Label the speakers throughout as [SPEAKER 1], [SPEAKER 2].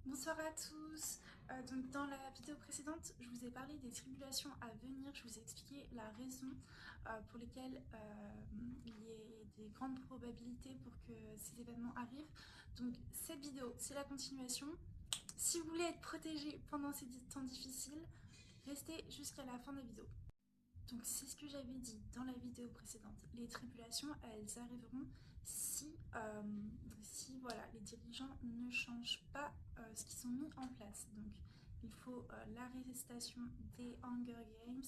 [SPEAKER 1] Bonsoir à tous. Donc dans la vidéo précédente, je vous ai parlé des tribulations à venir. Je vous ai expliqué la raison pour lesquelles il y ait des grandes probabilités pour que ces événements arrivent. Donc cette vidéo, c'est la continuation. Si vous voulez être protégé pendant ces temps difficiles, restez jusqu'à la fin de la vidéo. Donc c'est ce que j'avais dit dans la vidéo précédente. Les tribulations, elles arriveront si voilà, les dirigeants ne changent pas ce qu'ils ont mis en place. Donc il faut l'arrestation des Hunger Games,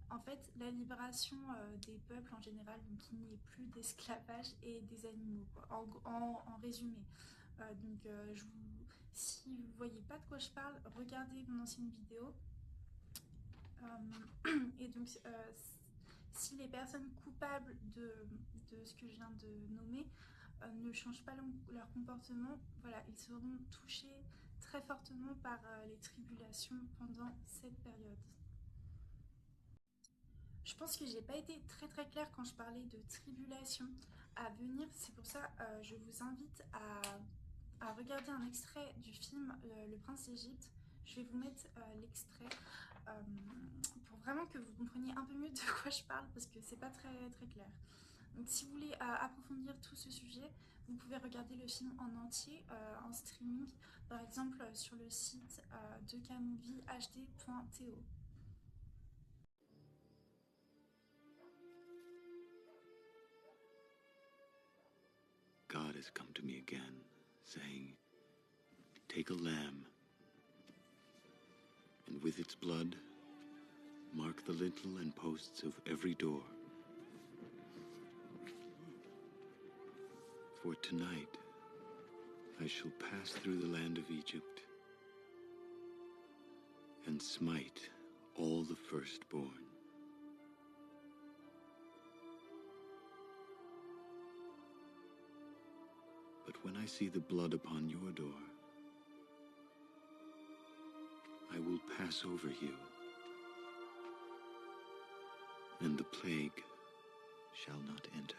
[SPEAKER 1] en fait la libération des peuples en général, donc qu'il n'y ait plus d'esclavage et des animaux, quoi. En résumé. Si vous ne voyez pas de quoi je parle, regardez mon ancienne vidéo. Et donc, si les personnes coupables de ce que je viens de nommer ne changent pas leur comportement, voilà, ils seront touchés très fortement par les tribulations pendant cette période. Je pense que j'ai pas été très claire quand je parlais de tribulations à venir. C'est pour ça je vous invite à regarder un extrait du film Le Prince d'Égypte. Je vais vous mettre l'extrait euh, pour vraiment que vous compreniez un peu mieux de quoi je parle parce que c'est pas très clair. Donc si vous voulez approfondir tout ce sujet, vous pouvez regarder le film en entier en streaming, par exemple sur le site de camoviehd.to.
[SPEAKER 2] God has come to me again, saying, "Take a lamb, and with its blood, mark the lintel and posts of every door. For tonight, I shall pass through the land of Egypt and smite all the firstborn. But when I see the blood upon your door, I will pass over you, and the plague shall not enter."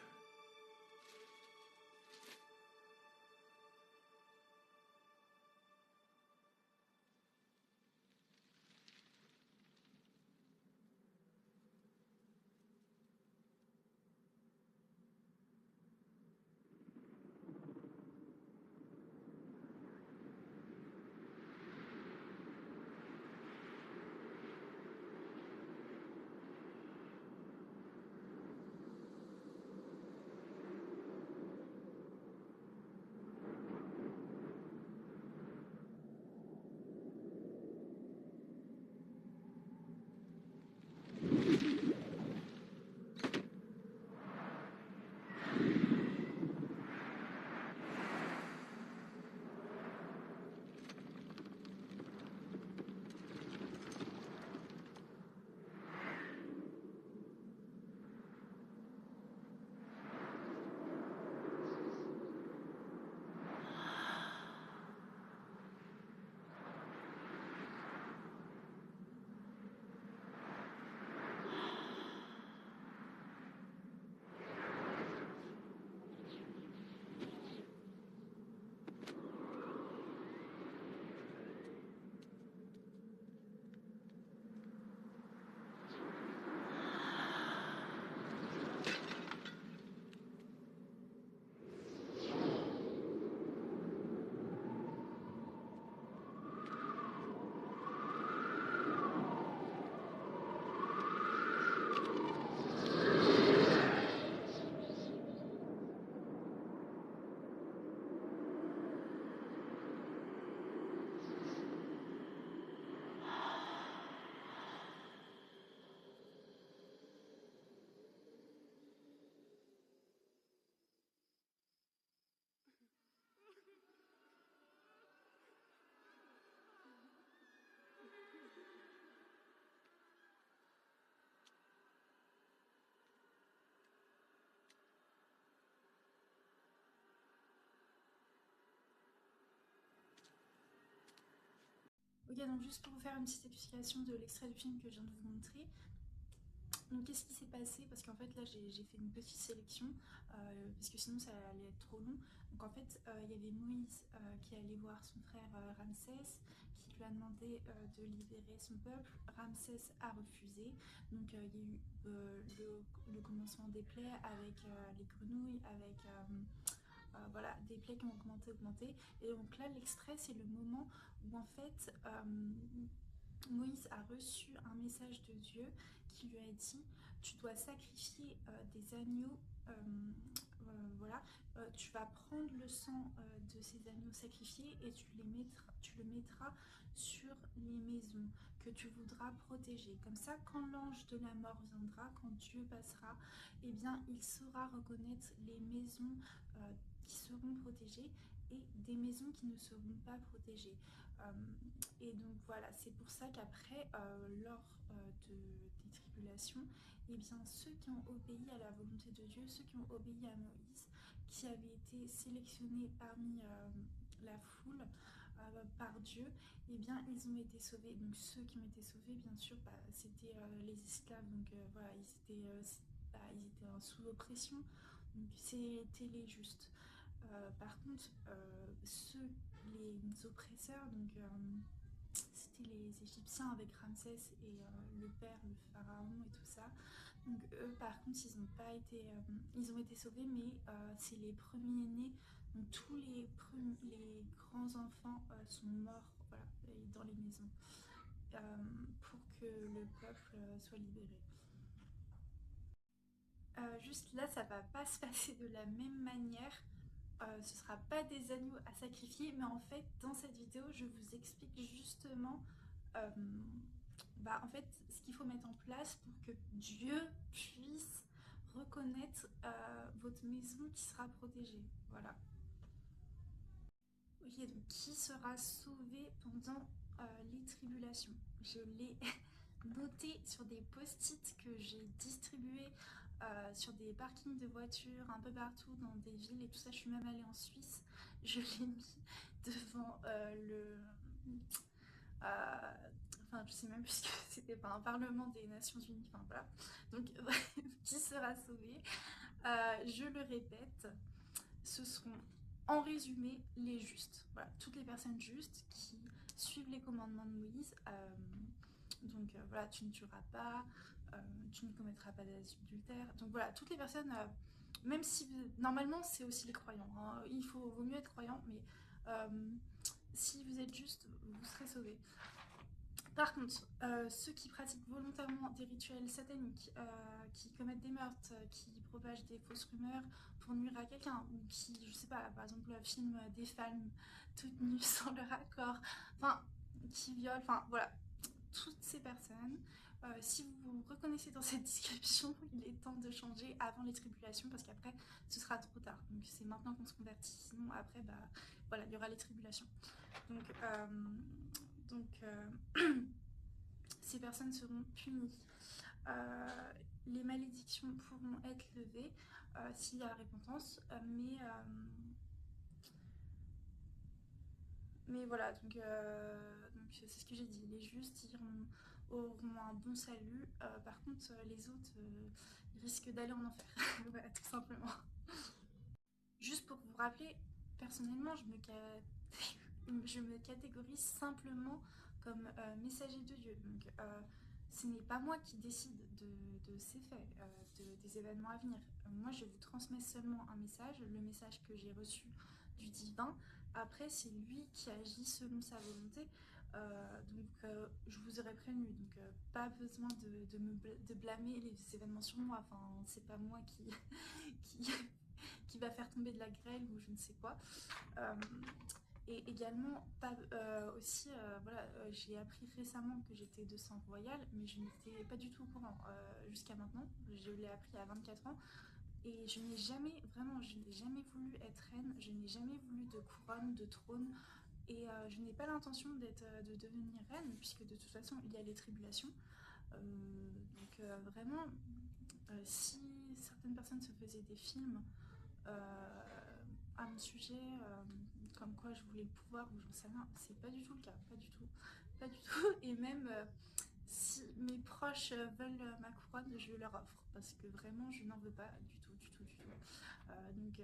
[SPEAKER 1] Ok, donc juste pour vous faire une petite explication de l'extrait du film que je viens de vous montrer. Donc qu'est-ce qui s'est passé? Parce qu'en fait là j'ai fait une petite sélection parce que sinon ça allait être trop long. Donc en fait il y avait Moïse qui allait voir son frère Ramsès, qui lui a demandé de libérer son peuple. Ramsès a refusé. Donc il y a eu le commencement des plaies avec les grenouilles, avec voilà, des plaies qui ont augmenté. Et donc là l'extrait c'est le moment où en fait Moïse a reçu un message de Dieu qui lui a dit tu dois sacrifier des agneaux, voilà, tu vas prendre le sang de ces agneaux sacrifiés et tu le mettras sur les maisons que tu voudras protéger. Comme ça, quand l'ange de la mort viendra, quand Dieu passera, eh bien, il saura reconnaître les maisons qui seront protégées et des maisons qui ne seront pas protégées. Et donc voilà, c'est pour ça qu'après, lors des tribulations, eh bien ceux qui ont obéi à la volonté de Dieu, ceux qui ont obéi à Moïse, qui avaient été sélectionnés parmi la foule par Dieu, eh bien ils ont été sauvés. Donc ceux qui ont été sauvés, bien sûr, c'était les esclaves, donc voilà, ils étaient sous oppression, donc c'était les justes. Par contre, les oppresseurs, donc c'était les Égyptiens avec Ramsès et le père, le pharaon et tout ça. Donc eux, par contre, ils ont été sauvés, mais c'est les premiers-nés. Donc tous les grands enfants sont morts, voilà, dans les maisons, pour que le peuple soit libéré. Juste là, ça va pas se passer de la même manière. Ce sera pas des agneaux à sacrifier, mais en fait, dans cette vidéo, je vous explique justement euh, en fait, ce qu'il faut mettre en place pour que Dieu puisse reconnaître votre maison qui sera protégée. Voilà. Ok, donc qui sera sauvé pendant les tribulations? Je l'ai noté sur des post-it que j'ai distribués sur des parkings de voitures un peu partout dans des villes et tout ça. Je suis même allée en Suisse. Je l'ai mis devant enfin, je sais même plus ce que c'était, pas un parlement des Nations Unies. Enfin voilà. Donc, qui sera sauvé? Je le répète, ce seront en résumé les justes. Voilà, toutes les personnes justes qui suivent les commandements de Moïse. Donc voilà, tu ne tueras pas, tu ne commettras pas d'adultère. Donc voilà, toutes les personnes, même si normalement c'est aussi les croyants, hein, vaut mieux être croyant, mais si vous êtes juste, vous serez sauvés. Par contre, ceux qui pratiquent volontairement des rituels sataniques, qui commettent des meurtres, qui propagent des fausses rumeurs pour nuire à quelqu'un, ou qui, je sais pas, par exemple, filment des femmes toutes nues sans leur accord, enfin, qui violent, enfin voilà, toutes ces personnes, si vous vous reconnaissez dans cette description, il est temps de changer avant les tribulations, parce qu'après, ce sera trop tard. Donc c'est maintenant qu'on se convertit, sinon après, voilà, il y aura les tribulations. Donc ces personnes seront punies. Les malédictions pourront être levées s'il y a repentance, mais voilà, donc c'est ce que j'ai dit. Les justes auront un bon salut. Par contre, les autres risquent d'aller en enfer. Voilà, tout simplement. Juste pour vous rappeler, personnellement, je me catégorise simplement comme messager de Dieu. Donc, ce n'est pas moi qui décide de ces faits, des événements à venir. Moi, je vous transmets seulement un message, le message que j'ai reçu du divin. Après, c'est lui qui agit selon sa volonté. Je vous aurais prévenu. Donc, pas besoin de blâmer les événements sur moi. Enfin, c'est pas moi qui va faire tomber de la grêle ou je ne sais quoi. Et également, voilà, j'ai appris récemment que j'étais de sang royal, mais je n'étais pas du tout au courant jusqu'à maintenant. Je l'ai appris à 24 ans. Et je n'ai jamais voulu être reine, je n'ai jamais voulu de couronne, de trône. Et je n'ai pas l'intention de devenir reine, puisque de toute façon, il y a les tribulations. Vraiment, si certaines personnes se faisaient des films à mon sujet, comme quoi je voulais le pouvoir ou j'en sais rien, c'est pas du tout le cas, pas du tout. Et même si mes proches veulent ma couronne, je leur offre parce que vraiment je n'en veux pas du tout, du tout, du tout. Donc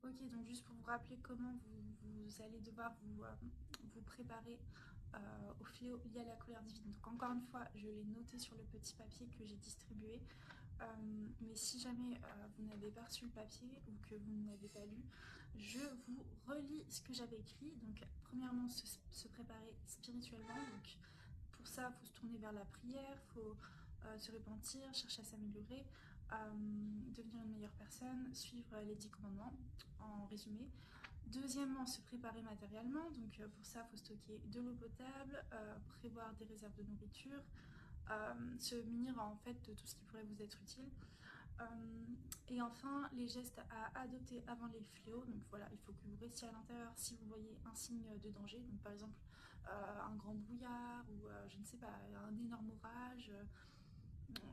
[SPEAKER 1] ok, donc juste pour vous rappeler comment vous allez devoir vous préparer au fléau lié à la colère divine. Donc encore une fois, je l'ai noté sur le petit papier que j'ai distribué. Mais si jamais vous n'avez pas reçu le papier ou que vous n'avez pas lu, je vous relis ce que j'avais écrit. Donc premièrement, se préparer spirituellement. Donc pour ça, il faut se tourner vers la prière, il faut se repentir, chercher à s'améliorer, devenir une meilleure personne, suivre les 10 commandements en résumé. Deuxièmement, se préparer matériellement. Donc pour ça, il faut stocker de l'eau potable, prévoir des réserves de nourriture, se munir en fait de tout ce qui pourrait vous être utile. Et enfin, les gestes à adopter avant les fléaux. Donc voilà, il faut que vous restiez à l'intérieur si vous voyez un signe de danger. Donc par exemple, un grand brouillard ou je ne sais pas, un énorme orage.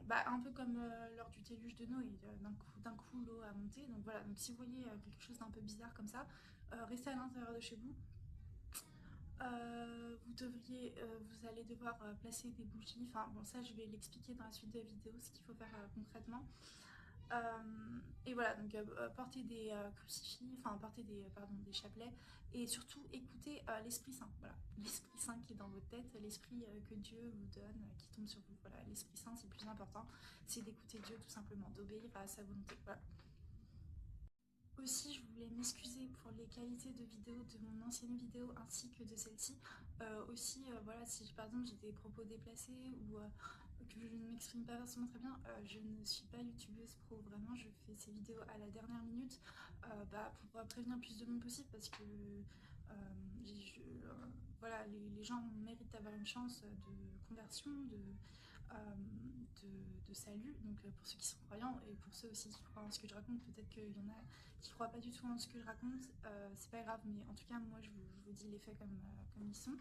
[SPEAKER 1] Un peu comme lors du déluge de Noé, d'un coup l'eau a monté. Donc voilà, donc si vous voyez quelque chose d'un peu bizarre comme ça, restez à l'intérieur de chez vous. Vous allez devoir placer des bougies. Enfin bon, ça je vais l'expliquer dans la suite de la vidéo ce qu'il faut faire concrètement. Et voilà, donc porter des crucifix, enfin porter des chapelets, et surtout écouter l'Esprit Saint. Voilà, l'Esprit Saint qui est dans votre tête, l'Esprit que Dieu vous donne, qui tombe sur vous. Voilà, l'Esprit Saint c'est le plus important, c'est d'écouter Dieu tout simplement, d'obéir à sa volonté. Voilà. Aussi, je voulais m'excuser pour les qualités de vidéo de mon ancienne vidéo ainsi que de celle-ci. Voilà, si par exemple j'ai des propos déplacés ou que je ne m'exprime pas forcément très bien, je ne suis pas youtubeuse pro, vraiment je fais ces vidéos à la dernière minute pour prévenir le plus de monde possible parce que voilà, les gens méritent d'avoir une chance de conversion, de salut, donc pour ceux qui sont croyants et pour ceux aussi qui croient en ce que je raconte. Peut-être qu'il y en a qui croient pas du tout en ce que je raconte, c'est pas grave, mais en tout cas moi je vous dis les faits comme ils sont.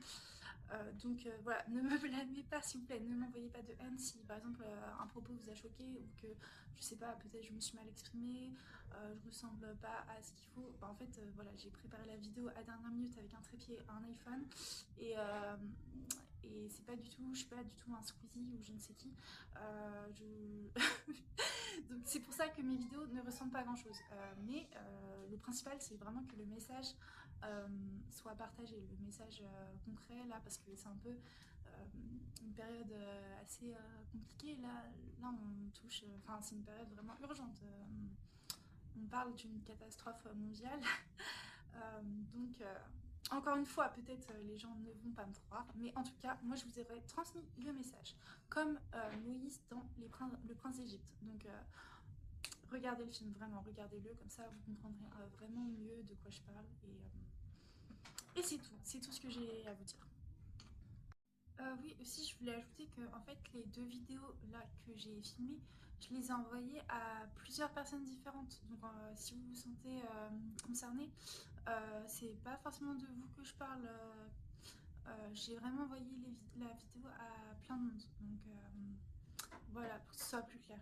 [SPEAKER 1] Voilà, ne me blâmez pas s'il vous plaît, ne m'envoyez pas de haine si par exemple un propos vous a choqué ou que je sais pas, peut-être je me suis mal exprimée, je ressemble pas à ce qu'il faut. En fait voilà, j'ai préparé la vidéo à dernière minute avec un trépied, un iPhone et c'est pas du tout, je suis pas du tout un Squeezie ou je ne sais qui. Donc c'est pour ça que mes vidéos ne ressemblent pas à grand chose. Mais le principal c'est vraiment que le message soit partagé, le message concret là, parce que c'est un peu une période assez compliquée. Là on touche, enfin c'est une période vraiment urgente. On parle d'une catastrophe mondiale. Encore une fois, peut-être les gens ne vont pas me croire, mais en tout cas, moi je vous aurais transmis le message, comme Moïse dans Le Prince d'Égypte. Donc regardez le film, vraiment, regardez-le, comme ça vous comprendrez vraiment mieux de quoi je parle. Et c'est tout ce que j'ai à vous dire. Oui, aussi je voulais ajouter que en fait les 2 vidéos là que j'ai filmées, je les ai envoyées à plusieurs personnes différentes. Donc si vous vous sentez concerné, c'est pas forcément de vous que je parle. J'ai vraiment envoyé la vidéo à plein de monde. Donc voilà, pour que ce soit plus clair.